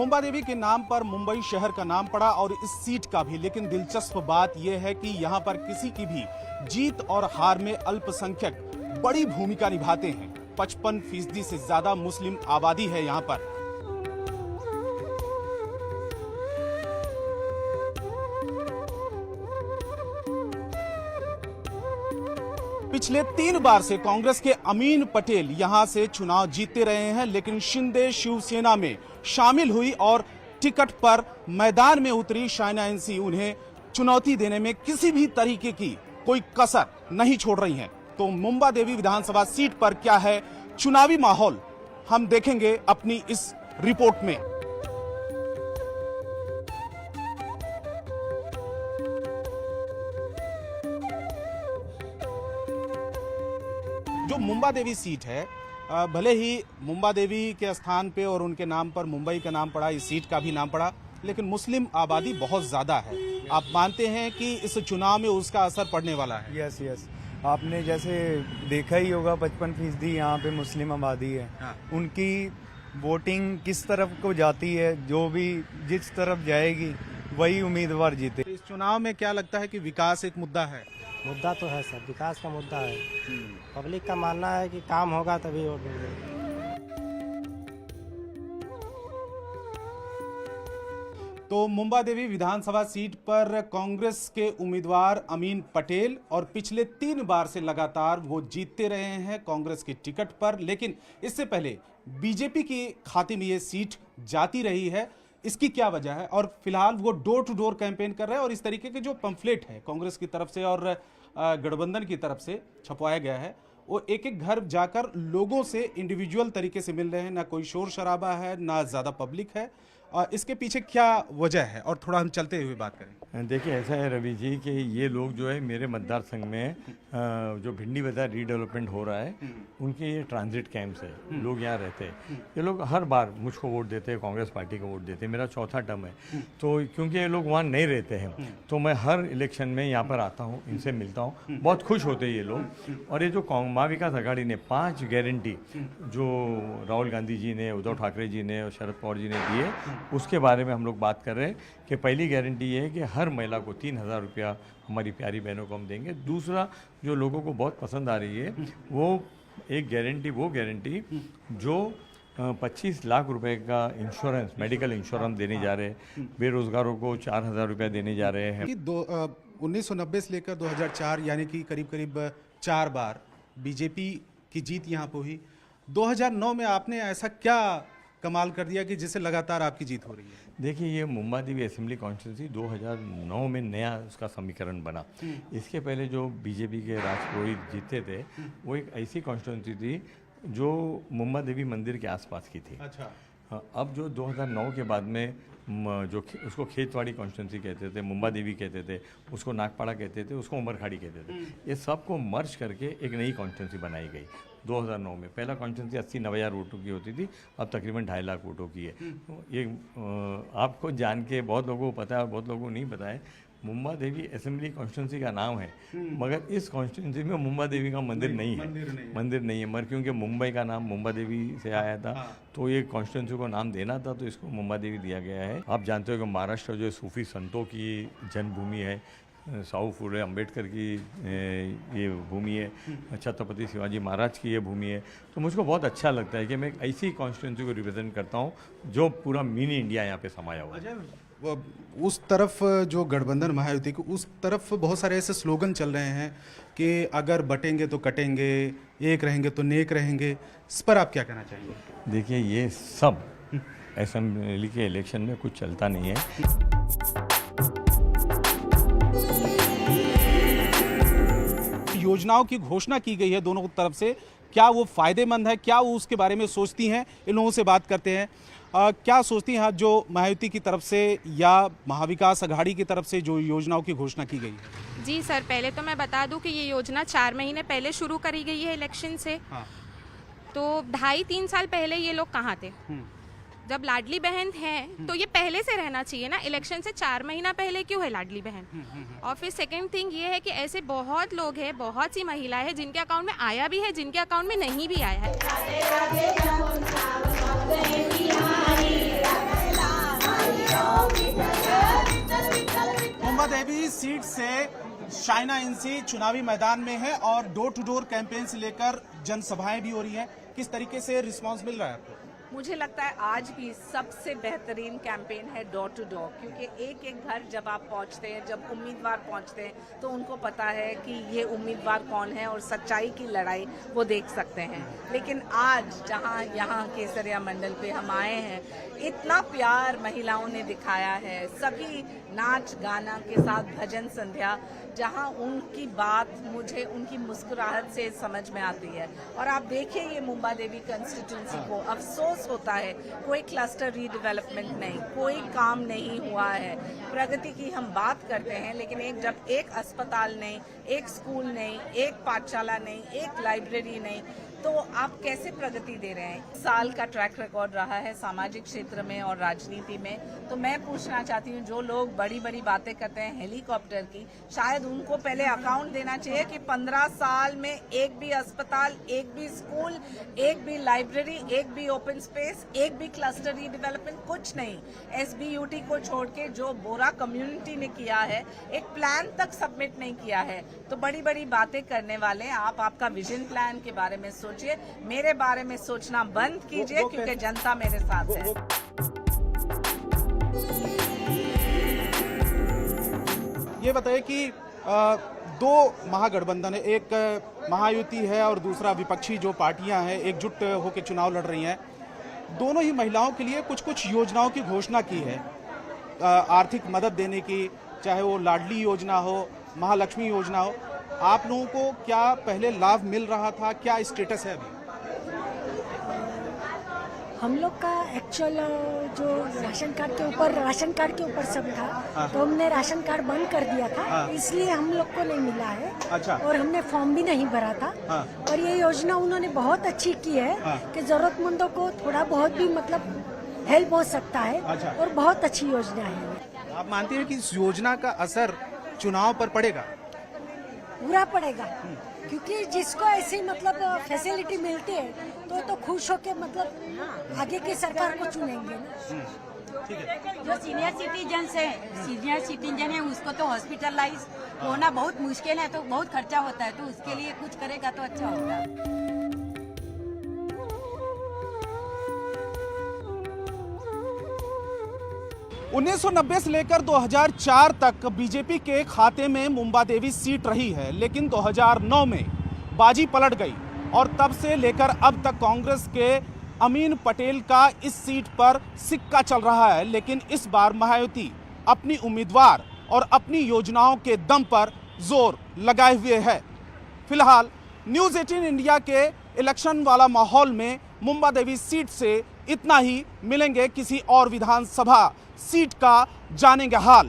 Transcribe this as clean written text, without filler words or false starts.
मुंबा देवी के नाम पर मुंबई शहर का नाम पड़ा और इस सीट का भी। लेकिन दिलचस्प बात यह है कि यहां पर किसी की भी जीत और हार में अल्पसंख्यक बड़ी भूमिका निभाते हैं। 55% से ज्यादा मुस्लिम आबादी है यहां पर। पिछले 3 बार से कांग्रेस के अमीन पटेल यहां से चुनाव जीतते रहे हैं, लेकिन शिंदे शिवसेना में शामिल हुई और टिकट पर मैदान में उतरी शाइना एनसी उन्हें चुनौती देने में किसी भी तरीके की कोई कसर नहीं छोड़ रही हैं। तो मुंबा देवी विधानसभा सीट पर क्या है चुनावी माहौल, हम देखेंगे अपनी इस रिपोर्ट में। जो मुंबा देवी सीट है, भले ही मुंबा देवी के स्थान पे और उनके नाम पर मुंबई का नाम पड़ा, इस सीट का भी नाम पड़ा, लेकिन मुस्लिम आबादी बहुत ज्यादा है। आप मानते हैं कि इस चुनाव में उसका असर पड़ने वाला है? यस। आपने जैसे देखा ही होगा 55% यहाँ पे मुस्लिम आबादी है। हाँ। उनकी वोटिंग किस तरफ को जाती है, जो भी जिस तरफ जाएगी वही उम्मीदवार जीते। तो इस चुनाव में क्या लगता है कि विकास एक मुद्दा है? मुद्दा तो है सर, विकास का मुद्दा है। पब्लिक का मानना है कि काम होगा तभी वोट देंगे। तो मुंबा देवी विधानसभा सीट पर कांग्रेस के उम्मीदवार अमीन पटेल और पिछले 3 बार से लगातार वो जीतते रहे हैं कांग्रेस की टिकट पर। लेकिन इससे पहले बीजेपी के खाते में ये सीट जाती रही है। इसकी क्या वजह है? और फिलहाल वो डोर टू डोर कैंपेन कर रहे हैं और इस तरीके के जो पंफलेट है कांग्रेस की तरफ से और गठबंधन की तरफ से छपवाया गया है, वो एक एक घर जाकर लोगों से इंडिविजुअल तरीके से मिल रहे हैं। ना कोई शोर शराबा है, ना ज्यादा पब्लिक है। इसके पीछे क्या वजह है, और थोड़ा हम चलते हुए बात करें। देखिए, ऐसा है रवि जी कि ये लोग जो है मेरे मतदार संघ में जो भिंडी बाजार रीडेवलपमेंट हो रहा है, उनके ये ट्रांजिट कैंप्स है, लोग यहाँ रहते हैं। ये लोग हर बार मुझको वोट देते हैं, कांग्रेस पार्टी को वोट देते हैं। मेरा 4था टर्म है, तो क्योंकि ये लोग वहाँ नहीं रहते हैं तो मैं हर इलेक्शन में यहाँ पर आता हूँ, इनसे मिलता हूँ। बहुत खुश होते हैं ये लोग। और ये जो महा विकास आघाड़ी ने 5 गारंटी जो राहुल गांधी जी ने, उद्धव ठाकरे जी ने और शरद पवार जी ने दिए, उसके बारे में हम लोग बात कर रहे हैं कि पहली गारंटी ये है कि हर महिला को 3,000 रुपया हमारी प्यारी बहनों को हम देंगे। दूसरा जो लोगों को बहुत पसंद आ रही है, वो एक गारंटी जो 25 लाख रुपए का इंश्योरेंस, मेडिकल इंश्योरेंस देने जा रहे हैं। बेरोजगारों को 4,000 रुपया देने जा रहे हैं। 1990 से लेकर 2004 यानी कि करीब 4 बार बीजेपी की जीत यहाँ पर हुई। 2009 में आपने ऐसा क्या कमाल कर दिया कि जिससे लगातार आपकी जीत हो रही है? देखिए, ये मुंबा देवी असेंबली कॉन्स्टिट्यूंसी 2009 में नया उसका समीकरण बना। इसके पहले जो बीजेपी के राजपुरोहित जीते थे, वो एक ऐसी कॉन्स्टिट्यूंसी थी जो मुंबा देवी मंदिर के आसपास की थी। अच्छा। अब जो 2009 के बाद में जो उसको खेतवाड़ी कॉन्स्टिट्यूंसी कहते थे, मुंबा देवी कहते थे, उसको नागपाड़ा कहते थे, उसको उमरखाड़ी कहते थे, ये सबको मर्ज करके एक नई कॉन्स्टिट्यूंसी बनाई गई 2009 में। पहला कॉन्स्टिट्यूंसी 80-90 हज़ार वोटों की होती थी, अब तकरीबन 2.5 लाख वोटों की है। तो ये आपको जान के बहुत लोगों को पता है और बहुत लोगों को नहीं पता है, मुंबा देवी असेंबली कॉन्स्टिट्यूंसी का नाम है, मगर इस कॉन्स्टिट्यूंसी में मुंबा देवी का मंदिर नहीं है। मगर क्योंकि मुंबई का नाम मुंबा देवी से आया था, तो ये कॉन्स्टिट्यूंसी को नाम देना था, तो इसको मुंबा देवी दिया गया है। आप जानते हो कि महाराष्ट्र जो सूफी संतों की जन्मभूमि है, साहू फुले अम्बेडकर की ये भूमि है, छत्रपति शिवाजी महाराज की ये भूमि है। तो मुझको बहुत अच्छा लगता है कि मैं ऐसी कॉन्स्टिट्यूंसी को रिप्रेजेंट करता हूँ जो पूरा मिनी इंडिया यहाँ पे समाया हुआ है। उस तरफ जो गठबंधन महायुति की उस तरफ बहुत सारे ऐसे स्लोगन चल रहे हैं कि अगर बटेंगे तो कटेंगे, एक रहेंगे तो नेक रहेंगे। इस पर आप क्या कहना चाहिए? देखिए, ये सब असेंबली के इलेक्शन में कुछ चलता नहीं है। योजनाओं की घोषणा की गई है दोनों तरफ से, क्या वो फायदेमंद है, क्या वो उसके बारे में सोचती हैं? इन लोगों से बात करते हैं। क्या सोचती हैं जो महायुति की तरफ से या महाविकास आघाड़ी की तरफ से जो योजनाओं की घोषणा की गई है? जी सर, पहले तो मैं बता दूं कि ये योजना 4 महीने पहले शुरू करी गई है इलेक्शन से। हाँ। तो 2.5-3 साल पहले ये लोग कहाँ थे? जब लाडली बहन है तो ये पहले से रहना चाहिए ना, इलेक्शन से 4 महीना पहले क्यों है लाडली बहन? और फिर सेकंड थिंग ये है कि ऐसे बहुत लोग हैं, बहुत सी महिलाएं हैं जिनके अकाउंट में आया भी है, जिनके अकाउंट में नहीं भी आया है। मुंबा देवी सीट से शाइना इंसी चुनावी मैदान में है और डोर टू डोर कैंपेन से लेकर जनसभाएं भी हो रही हैं। किस तरीके से रिस्पांस मिल रहा है आपको? मुझे लगता है आज भी सबसे बेहतरीन कैंपेन है डोर टू डोर, क्योंकि एक एक घर जब आप पहुंचते हैं, जब उम्मीदवार पहुंचते हैं तो उनको पता है कि ये उम्मीदवार कौन है और सच्चाई की लड़ाई वो देख सकते हैं। लेकिन आज जहां यहाँ केसरिया मंडल पे हम आए हैं, इतना प्यार महिलाओं ने दिखाया है, सभी नाच गाना के साथ भजन संध्या, जहां उनकी बात मुझे उनकी मुस्कुराहट से समझ में आती है। और आप देखिए ये मुंबा देवी कंस्टिट्यूंसी को अफसोस होता है, कोई क्लस्टर रीडेवलपमेंट नहीं, कोई काम नहीं हुआ है। प्रगति की हम बात करते हैं, लेकिन जब एक अस्पताल नहीं, एक स्कूल नहीं, एक पाठशाला नहीं, एक लाइब्रेरी नहीं, तो आप कैसे प्रगति दे रहे हैं? साल का ट्रैक रिकॉर्ड रहा है सामाजिक क्षेत्र में और राजनीति में। तो मैं पूछना चाहती हूँ, जो लोग बड़ी बड़ी बातें करते हैं हेलीकॉप्टर की, शायद उनको पहले अकाउंट देना चाहिए कि 15 साल में एक भी अस्पताल, एक भी स्कूल, एक भी लाइब्रेरी, एक भी ओपन स्पेस, एक भी क्लस्टर रीडेवलपमेंट, कुछ नहीं। SBUT को छोड़ के जो बोरा कम्युनिटी ने किया है, एक प्लान तक सबमिट नहीं किया है। तो बड़ी बड़ी बातें करने वाले आप आपका विजन प्लान के बारे में सोचिए, मेरे बारे में सोचना बंद कीजिए, क्योंकि जनता मेरे साथ है। ये बताइए कि दो महागठबंधन है, एक महायुति है और दूसरा विपक्षी जो पार्टियां हैं एकजुट होकर चुनाव लड़ रही हैं। दोनों ही महिलाओं के लिए कुछ कुछ योजनाओं की घोषणा की है, आर्थिक मदद देने की, चाहे वो लाडली योजना हो, महालक्ष्मी योजना हो। आप लोगों को क्या पहले लाभ मिल रहा था, क्या स्टेटस है अभी? हम लोग का एक्चुअल जो राशन कार्ड के ऊपर सब था, तो हमने राशन कार्ड बंद कर दिया था, इसलिए हम लोग को नहीं मिला है। अच्छा। और हमने फॉर्म भी नहीं भरा था। और ये योजना उन्होंने बहुत अच्छी की है कि जरूरतमंदों को थोड़ा बहुत भी मतलब हेल्प हो सकता है। अच्छा। और बहुत अच्छी योजना है। आप मानते हैं कि इस योजना का असर चुनाव पर पड़ेगा? पूरा पड़ेगा, क्योंकि जिसको ऐसी मतलब फैसिलिटी मिलती है तो खुश होके मतलब आगे की सरकार को चुनेंगे ना। जो सीनियर सिटीजन है उसको तो हॉस्पिटलाइज होना बहुत मुश्किल है, तो बहुत खर्चा होता है, तो उसके लिए कुछ करेगा तो अच्छा होगा। 1990 से लेकर 2004 तक बीजेपी के खाते में मुंबा देवी सीट रही है, लेकिन 2009 में बाजी पलट गई और तब से लेकर अब तक कांग्रेस के अमीन पटेल का इस सीट पर सिक्का चल रहा है। लेकिन इस बार महायुति अपनी उम्मीदवार और अपनी योजनाओं के दम पर जोर लगाए हुए है। फिलहाल न्यूज़ 18 इंडिया के इलेक्शन वाला माहौल में मुंबा देवी सीट से इतना ही। मिलेंगे किसी और विधानसभा सीट का जानेंगे हाल।